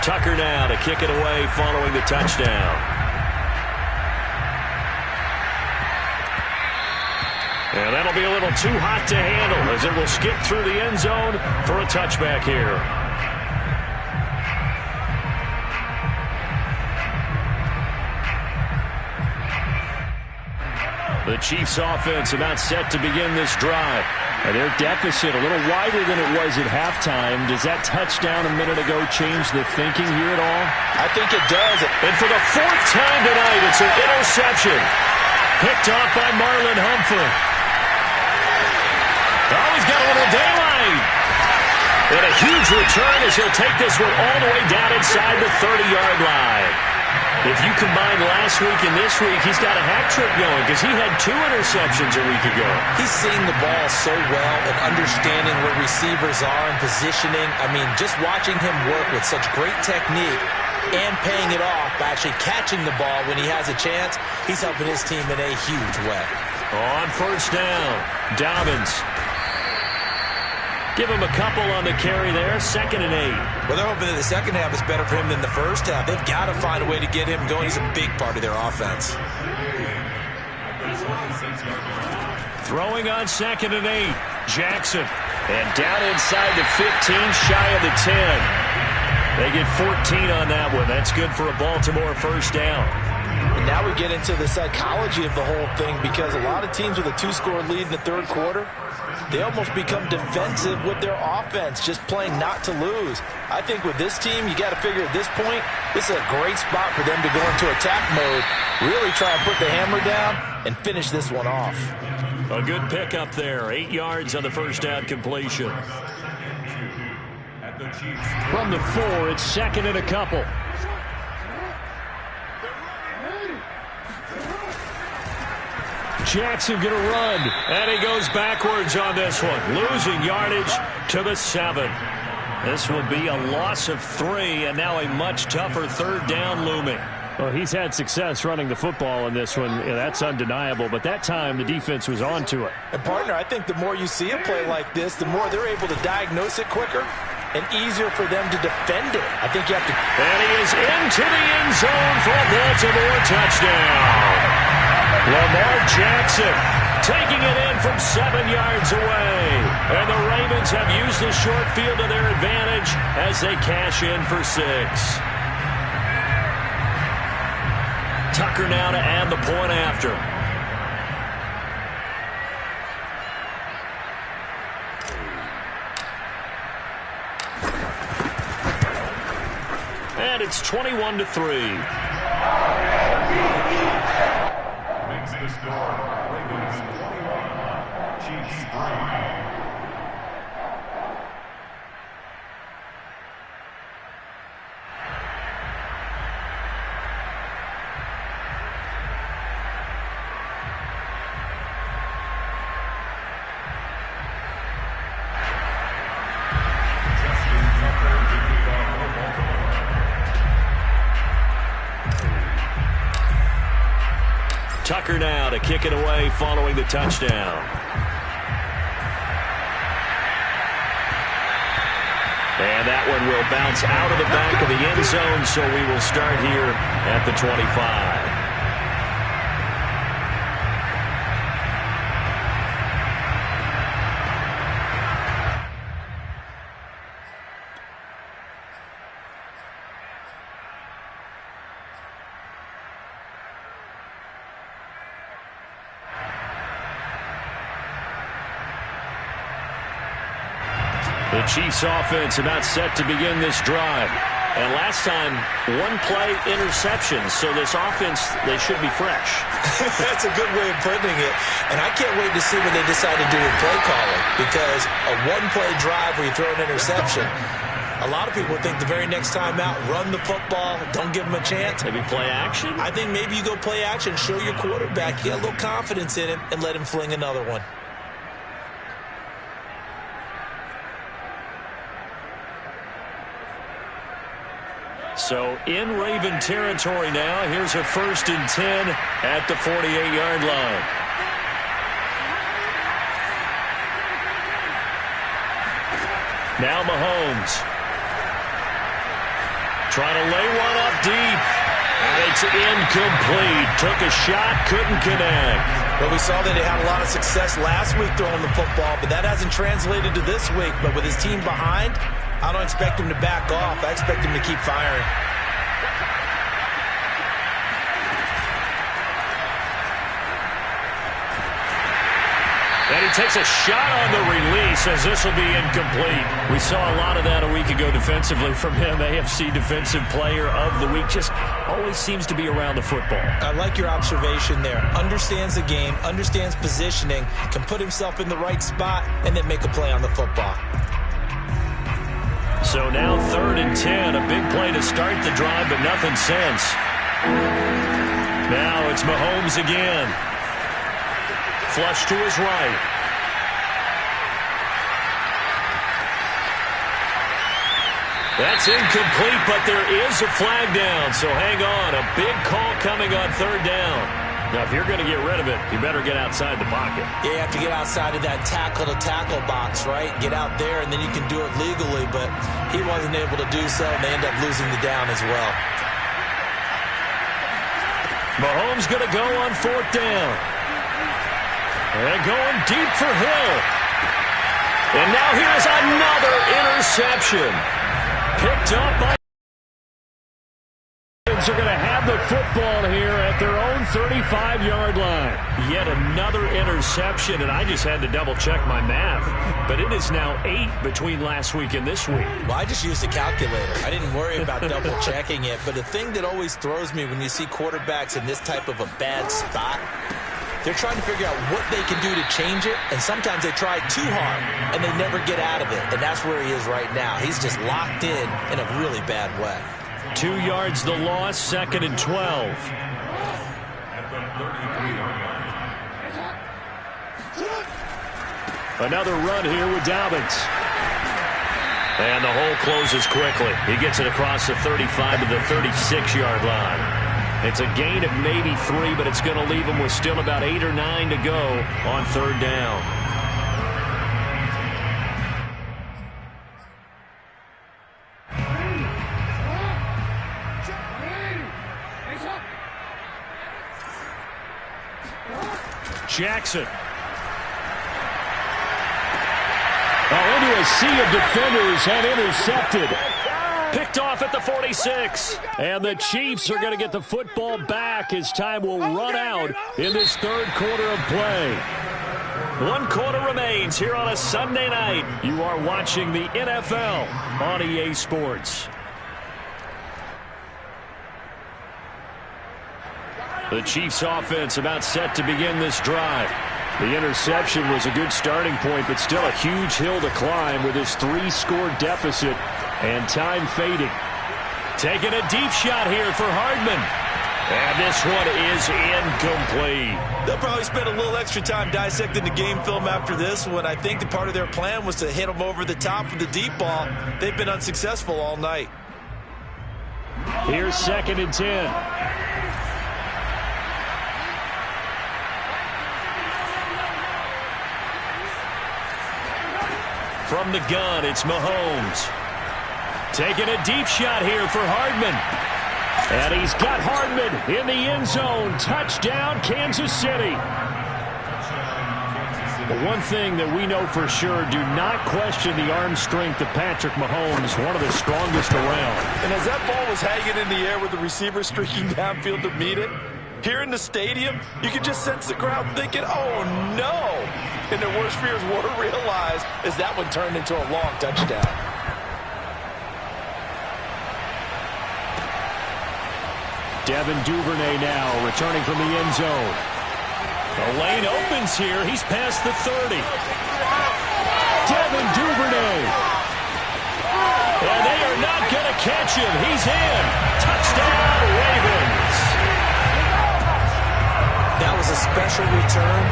Tucker now to kick it away following the touchdown. And that'll be a little too hot to handle as it will skip through the end zone for a touchback here. The Chiefs offense about set to begin this drive. And their deficit a little wider than it was at halftime. Does that touchdown a minute ago change the thinking here at all? I think it does. And for the fourth time tonight, it's an interception. Picked off by Marlon Humphrey. Oh, he's got a little daylight. And a huge return as he'll take this one all the way down inside the 30-yard line. If you combine last week and this week, he's got a hat trick going because he had 2 interceptions a week ago. He's seeing the ball so well and understanding where receivers are and positioning. I mean, just watching him work with such great technique and paying it off by actually catching the ball when he has a chance, he's helping his team in a huge way. On first down, Dobbins. Give him a couple on the carry there, 2nd and 8. Well, they're hoping that the second half is better for him than the first half. They've got to find a way to get him going. He's a big part of their offense. Throwing on 2nd and 8, Jackson. And down inside the 15, shy of the 10. They get 14 on that one. That's good for a Baltimore first down. And now we get into the psychology of the whole thing because a lot of teams with a 2-score lead in the third quarter, they almost become defensive with their offense, just playing not to lose. I think with this team, you got to figure at this point, this is a great spot for them to go into attack mode, really try and put the hammer down and finish this one off. A good pickup there, 8 yards on the first down completion. From the 4, it's 2nd and a couple. Jackson going to run, and he goes backwards on this one, losing yardage to the 7. This will be a loss of 3, and now a much tougher third down looming. Well, he's had success running the football in this one. Yeah, that's undeniable, but that time the defense was on to it. And, partner, I think the more you see a play like this, the more they're able to diagnose it quicker and easier for them to defend it. I think you have to... And he is into the end zone for a Baltimore touchdown. Lamar Jackson taking it in from 7 yards away. And the Ravens have used the short field to their advantage as they cash in for 6. Tucker now to add the point after. And it's 21-3. Makes the score. Ravens 21, Chiefs 3. Tucker now to kick it away following the touchdown. And that one will bounce out of the back of the end zone, so we will start here at the 25. The Chiefs offense about set to begin this drive. And last time, 1-play interception. So this offense, they should be fresh. That's a good way of putting it. And I can't wait to see what they decide to do with play calling. Because a 1-play drive where you throw an interception, a lot of people think the very next time out, run the football, don't give them a chance. Maybe play action? I think maybe you go play action, show your quarterback, get a little confidence in him, and let him fling another one. So in Raven territory now. Here's a 1st and 10 at the 48-yard line. Now Mahomes. Trying to lay one up deep. And it's incomplete. Took a shot, couldn't connect. Well, we saw that he had a lot of success last week throwing the football, but that hasn't translated to this week. But with his team behind, I don't expect him to back off. I expect him to keep firing. And he takes a shot on the release as this will be incomplete. We saw a lot of that a week ago defensively from him. AFC Defensive Player of the Week. Just always seems to be around the football. I like your observation there. Understands the game, understands positioning, can put himself in the right spot, and then make a play on the football. So now 3rd and 10. A big play to start the drive, but nothing since. Now it's Mahomes again. Flush to his right. That's incomplete, but there is a flag down, so hang on. A big call coming on 3rd down. Now, if you're going to get rid of it, you better get outside the pocket. Yeah, you have to get outside of that tackle-to-tackle box, right? Get out there, and then you can do it legally, but he wasn't able to do so, and they end up losing the down as well. Mahomes going to go on 4th down. And going deep for Hill. And now here's another interception. Picked up by... Are going to have the football here at their own 35-yard line. Yet another interception, and I just had to double-check my math. But it is now 8 between last week and this week. Well, I just used a calculator. I didn't worry about double-checking it. But the thing that always throws me when you see quarterbacks in this type of a bad spot, they're trying to figure out what they can do to change it, and sometimes they try too hard, and they never get out of it. And that's where he is right now. He's just locked in a really bad way. 2 yards the loss, 2nd and 12. Another run here with Dobbins. And the hole closes quickly. He gets it across the 35 to the 36-yard line. It's a gain of maybe 3, but it's going to leave him with still about 8 or 9 to go on 3rd down. Jackson. Into a sea of defenders and intercepted. Picked off at the 46. And the Chiefs are going to get the football back as time will run out in this 3rd quarter of play. 1 quarter remains here on a Sunday night. You are watching the NFL on EA Sports. The Chiefs offense about set to begin this drive. The interception was a good starting point, but still a huge hill to climb with his 3-score deficit and time fading. Taking a deep shot here for Hardman. And this one is incomplete. They'll probably spend a little extra time dissecting the game film after this one. I think the part of their plan was to hit them over the top with the deep ball. They've been unsuccessful all night. Here's 2nd and 10. From the gun, it's Mahomes. Taking a deep shot here for Hardman. And he's got Hardman in the end zone. Touchdown, Kansas City. But one thing that we know for sure, do not question the arm strength of Patrick Mahomes, one of the strongest around. And as that ball was hanging in the air with the receiver streaking downfield to meet it, here in the stadium, you could just sense the crowd thinking, oh, no. And their worst fears were realized as that one turned into a long touchdown. Devin Duvernay now returning from the end zone. The lane opens here. He's past the 30. Devin Duvernay. And they are not going to catch him. He's in. Touchdown, Ravens. That was a special return,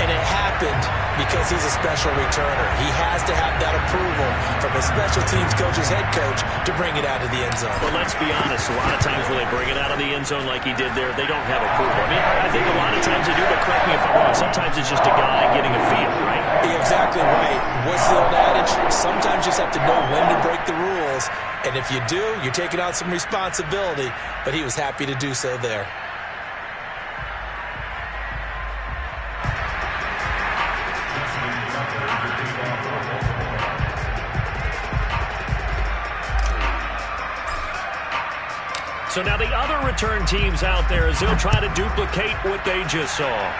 and it happened because he's a special returner. He has to have that approval from his special teams coach's head coach to bring it out of the end zone. But let's be honest, a lot of times when they bring it out of the end zone like he did there, they don't have approval. I mean, I think a lot of times they do, but correct me if I'm wrong. Sometimes it's just a guy getting a feel, right? You're exactly right. What's the old adage? sometimes you just have to know when to break the rules. And if you do, you're taking on some responsibility. But he was happy to do so there. So now the other return teams out there as they'll try to duplicate what they just saw.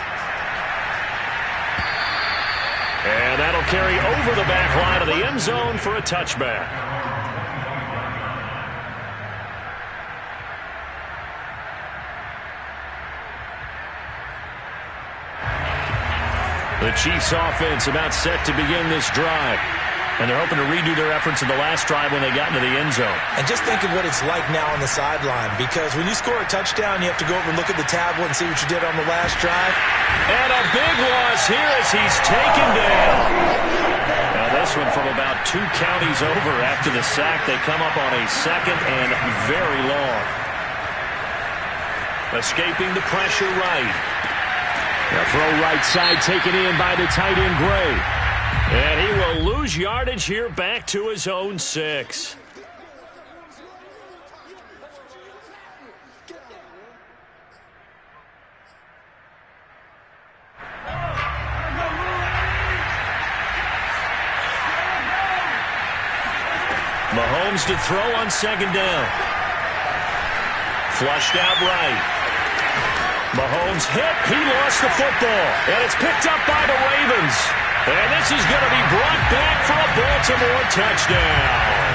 And that'll carry over the back line of the end zone for a touchback. The Chiefs offense about set to begin this drive. And they're hoping to redo their efforts in the last drive when they got into the end zone. And just think of what it's like now on the sideline, because when you score a touchdown, you have to go over and look at the tablet and see what you did on the last drive. And a big loss here as he's taken down. Now this one from about 2 counties over after the sack. They come up on a second and very long. Escaping the pressure right. The throw right side taken in by the tight end Gray. And he will lose yardage here back to his own 6. Mahomes to throw on second down. Flushed out right. Mahomes hit. He lost the football. And it's picked up by the Ravens. And this is going to be brought back for a Baltimore touchdown.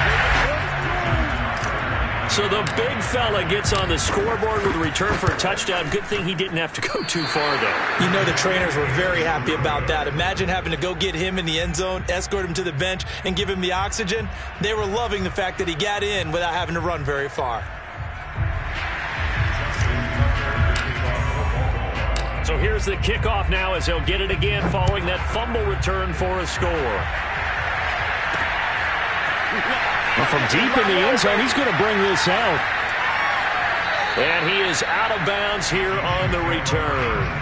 So the big fella gets on the scoreboard with a return for a touchdown. Good thing he didn't have to go too far, though. You know the trainers were very happy about that. Imagine having to go get him in the end zone, escort him to the bench, and give him the oxygen. They were loving the fact that he got in without having to run very far. So here's the kickoff now as he'll get it again following that fumble return for a score. Well, from deep in the end zone, he's going to bring this out. And he is out of bounds here on the return.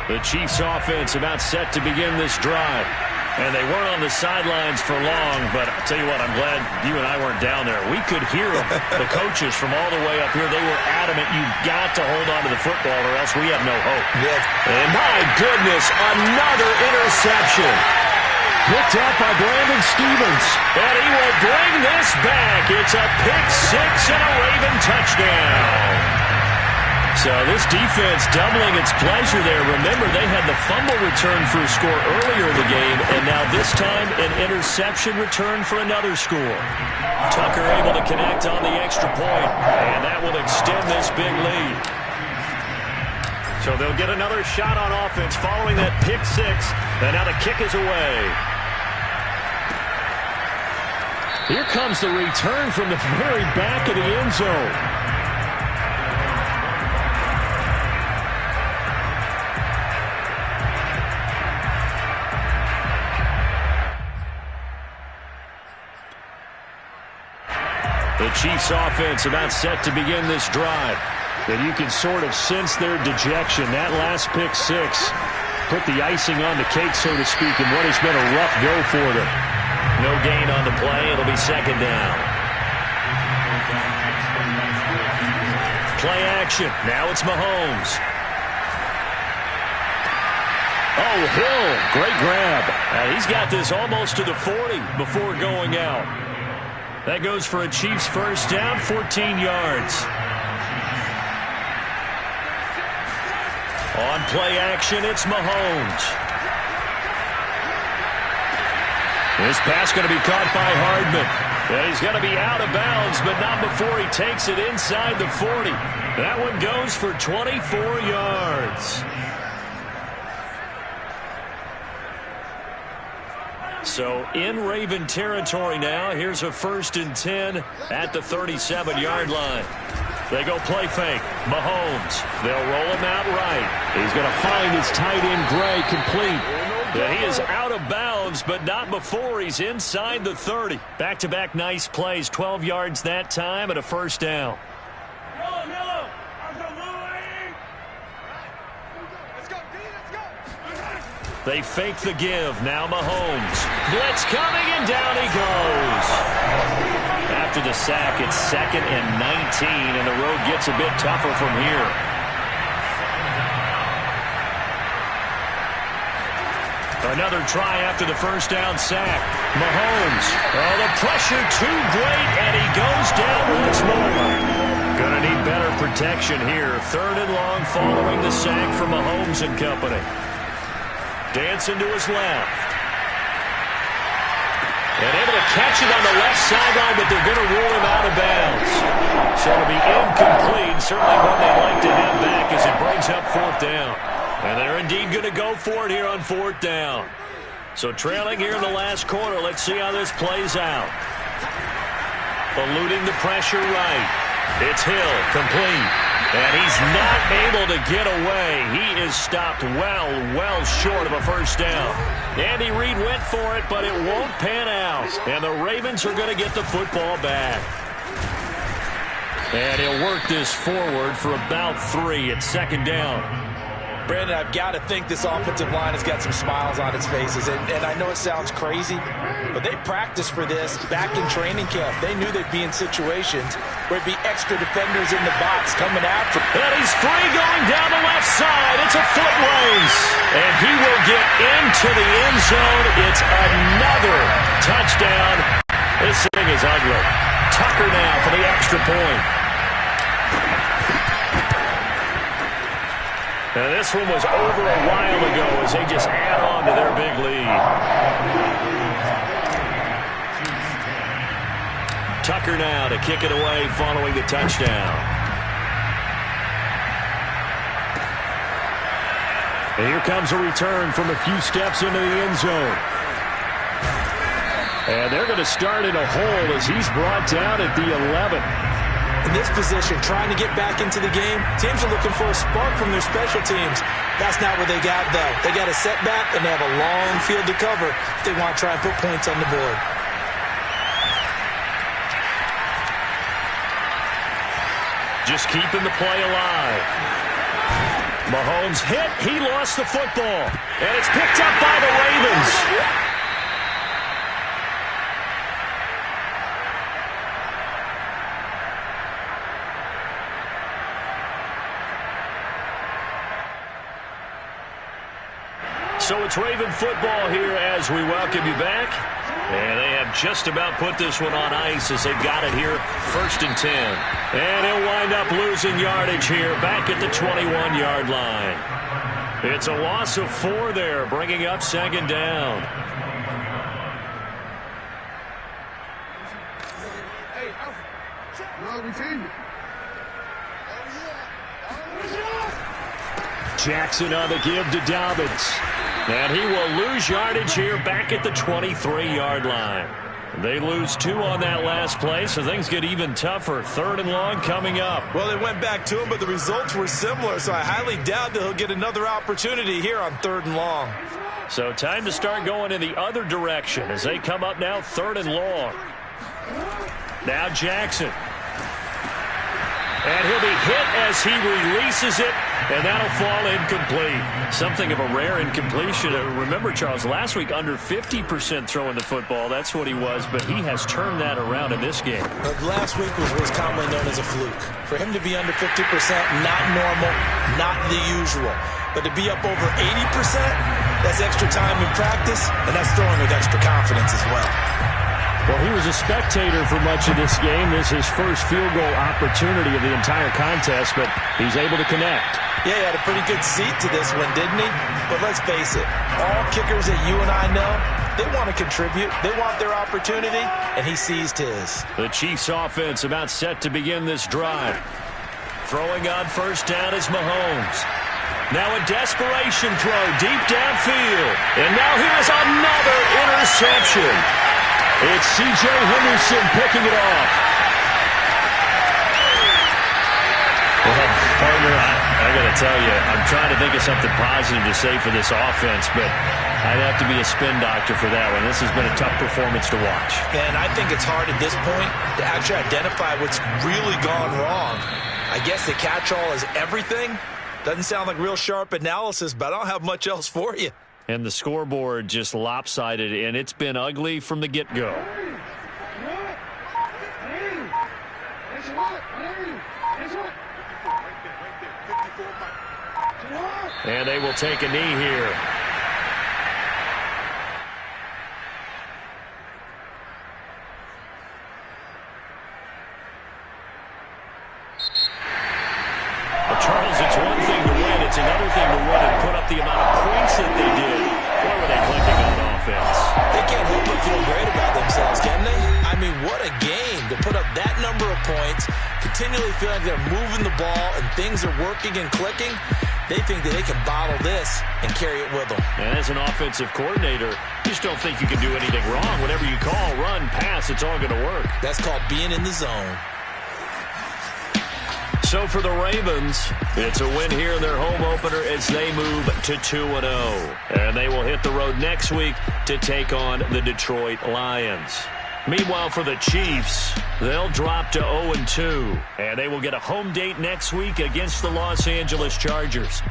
The Chiefs offense about set to begin this drive. And they weren't on the sidelines for long, but I'll tell you what, I'm glad you and I weren't down there. We could hear the coaches from all the way up here. They were adamant, you've got to hold on to the football or else we have no hope. Yes. And my goodness, another interception. Picked up by Brandon Stevens. And he will bring this back. It's a pick 6 and a Raven touchdown. So this defense doubling its pleasure there. Remember, they had the fumble return for a score earlier in the game, and now this time an interception return for another score. Tucker able to connect on the extra point, and that will extend this big lead. So they'll get another shot on offense following that pick 6, and now the kick is away. Here comes the return from the very back of the end zone. The Chiefs offense about set to begin this drive. And you can sort of sense their dejection. That last pick 6 put the icing on the cake, so to speak, in what has been a rough go for them. No gain on the play. It'll be second down. Play action. Now it's Mahomes. Oh, Hill. Great grab. He's got this almost to the 40 before going out. That goes for a Chiefs first down, 14 yards. On play action, it's Mahomes. This pass going to be caught by Hardman. And he's going to be out of bounds, but not before he takes it inside the 40. That one goes for 24 yards. So in Raven territory now. Here's a 1st and 10 at the 37-yard line. They go play fake. Mahomes. They'll roll him out right. He's going to find his tight end Gray complete. And he is out of bounds, but not before he's inside the 30. Back-to-back nice plays, 12 yards that time and a first down. They fake the give. Now Mahomes. Blitz coming, and down he goes. After the sack, it's 2nd and 19, and the road gets a bit tougher from here. Another try after the first down sack. Mahomes. Oh, the pressure too great, and he goes down once more. Gonna need better protection here. 3rd and long following the sack from Mahomes and company. Dancing to his left. And able to catch it on the left sideline, but they're going to rule him out of bounds. So it'll be incomplete. Certainly one they'd like to have back as it brings up 4th down. And they're indeed going to go for it here on 4th down. So trailing here in the last quarter. Let's see how this plays out. Eluding the pressure right. It's Hill, complete. And he's not able to get away. He is stopped well short of a first down. Andy Reid went for it, but it won't pan out. And the Ravens are going to get the football back. And he'll work this forward for about 3 at 2nd down. Brandon, I've got to think this offensive line has got some smiles on its faces. And I know it sounds crazy, but they practiced for this back in training camp. They knew they'd be in situations where it'd be extra defenders in the box coming after. And he's free going down the left side. It's a foot race. And he will get into the end zone. It's another touchdown. This thing is ugly. Tucker now for the extra point. And this one was over a while ago as they just add on to their big lead. Tucker now to kick it away following the touchdown. And here comes a return from a few steps into the end zone. And they're going to start in a hole as he's brought down at the 11. In this position, trying to get back into the game, teams are looking for a spark from their special teams. That's not what they got, though. They got a setback, and they have a long field to cover if they want to try and put points on the board. Just keeping the play alive. Mahomes hit. He lost the football. And it's picked up by the Ravens. So it's Raven football here as we welcome you back. And they have just about put this one on ice as they've got it here, 1st and 10. And he'll wind up losing yardage here back at the 21-yard line. It's a loss of 4 there, bringing up 2nd down. Jackson on the give to Dobbins. And he will lose yardage here back at the 23-yard line. They lose 2 on that last play, so things get even tougher. 3rd and long coming up. Well, they went back to him, but the results were similar, so I highly doubt that he'll get another opportunity here on 3rd and long. So time to start going in the other direction as they come up now 3rd and long. Now Jackson. And he'll be hit as he releases it, and that'll fall incomplete. Something of a rare incompletion. Remember, Charles, last week under 50% throwing the football. That's what he was, but he has turned that around in this game. Last week was commonly known as a fluke. For him to be under 50%, not normal, not the usual. But to be up over 80%, that's extra time in practice, and that's throwing with extra confidence as well. Well, he was a spectator for much of this game. This is his first field goal opportunity of the entire contest, but he's able to connect. Yeah, he had a pretty good seat to this one, didn't he? But let's face it, all kickers that you and I know, they want to contribute. They want their opportunity, and he seized his. The Chiefs offense about set to begin this drive. Throwing on 1st down is Mahomes. Now a desperation throw deep downfield. And now here's another interception. It's C.J. Henderson picking it off. Well, partner, I got to got to tell you, I'm trying to think of something positive to say for this offense, but I'd have to be a spin doctor for that one. This has been a tough performance to watch. And I think it's hard at this point to actually identify what's really gone wrong. I guess the catch-all is everything. Doesn't sound like real sharp analysis, but I don't have much else for you. And the scoreboard just lopsided, and it's been ugly from the get-go. And they will take a knee here. Well, Charles, it's one thing to win. It's another thing to win and put up the amount of points that they did. Boy, were they clicking on offense. They can't help but feel great about themselves, can they? I mean, what a game to put up that number of points, continually feeling they're moving the ball and things are working and clicking. They think that they can bottle this and carry it with them. And as an offensive coordinator, you just don't think you can do anything wrong. Whatever you call, run, pass, it's all going to work. That's called being in the zone. So for the Ravens, it's a win here in their home opener as they move to 2-0. And they will hit the road next week to take on the Detroit Lions. Meanwhile, for the Chiefs, they'll drop to 0-2. And they will get a home date next week against the Los Angeles Chargers.